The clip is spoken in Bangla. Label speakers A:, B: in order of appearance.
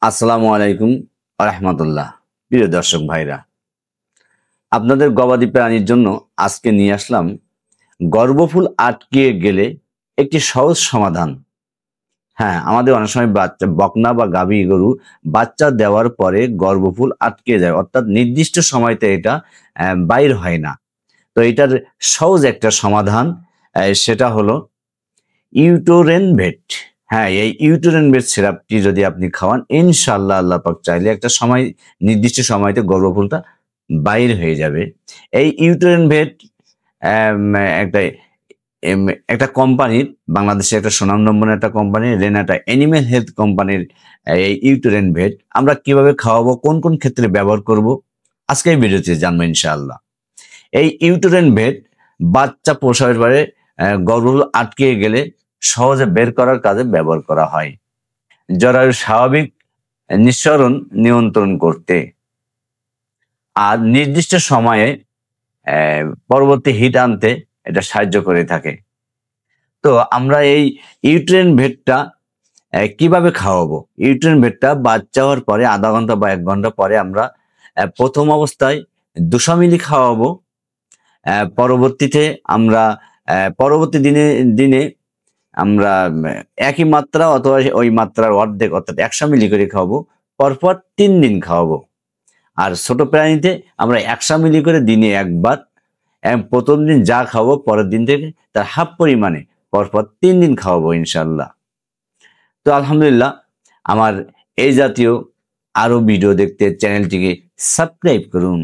A: আসসালামু আলাইকুম রাহমাতুল্লাহ। প্রিয় দর্শক ভাইরা, আপনাদের গবাদি প্রাণীর জন্য আজকে নিয়ে আসলাম গর্ভফুল আটকে গেলে একটি সহজ সমাধান। হ্যাঁ, আমাদের অনেক সময় বাচ্চা বকনা বা গাভী গরু বাচ্চা দেওয়ার পরে গর্ভফুল আটকে যায়, অর্থাৎ নির্দিষ্ট সময়তে এটা বাইর হয় না। তো এটার সহজ একটা সমাধান, সেটা হলো ইউটোরেন ভেট। হ্যাঁ, এই ইউটোরেন ভেট সিরাপটি যদি আপনি খাওয়ান, ইনশাআল্লাহ আল্লাহ পাক চাইলে একটা সময়, নির্দিষ্ট সময়তে গর্ভফুলটা বাইর হয়ে যাবে। এই ইউটোরেন ভেট এম একটা এম একটা কোম্পানির, বাংলাদেশের একটা সুনামধন্য একটা কোম্পানি, রেনাটা অ্যানিমেল হেলথ কোম্পানির এই ইউটোরেন ভেট আমরা কিভাবে খাওয়াবো, কোন কোন ক্ষেত্রে ব্যবহার করব, আজকে এই ভিডিওতে জানবো ইনশাআল্লাহ। এই ইউটোরেন ভেট বাচ্চা প্রসবের পরে গর্ভফুল আটকে গেলে সহজে বের করার কাজে ব্যবহার করা হয়। জরায়ুর স্বাভাবিক নিঃসরণ নিয়ন্ত্রণ করতে আর নির্দিষ্ট সময়ে পরবর্তী হিট আনতে এটা সাহায্য করে থাকে। তো আমরা এই ইউটেরিন ভেটটা কিভাবে খাওয়াবো? ইউটেরিন ভেটটা বাচ্চা হওয়ার পরে ০.৫ ঘন্টা বা ১ ঘন্টা পরে আমরা প্রথম অবস্থায় ২০০ মিলি খাওয়াবো। পরবর্তীতে আমরা পরবর্তী দিনে আমরা একই মাত্রা অথবা ওই মাত্রার অর্ধেক, অর্থাৎ ১০০ মিলি করে খাওয়াবো। পরপর ৩ দিন খাওয়াবো। আর ছোট প্রাণীতে আমরা ১০০ মিলি করে দিনে ১ বার, প্রথম দিন যা খাওয়াবো পরের দিন থেকে তার হাফ পরিমাণে পরপর ৩ দিন খাওয়াবো ইনশাআল্লাহ। তো আলহামদুলিল্লাহ, আমার এই জাতীয় আরো ভিডিও দেখতে চ্যানেলটিকে সাবস্ক্রাইব করুন।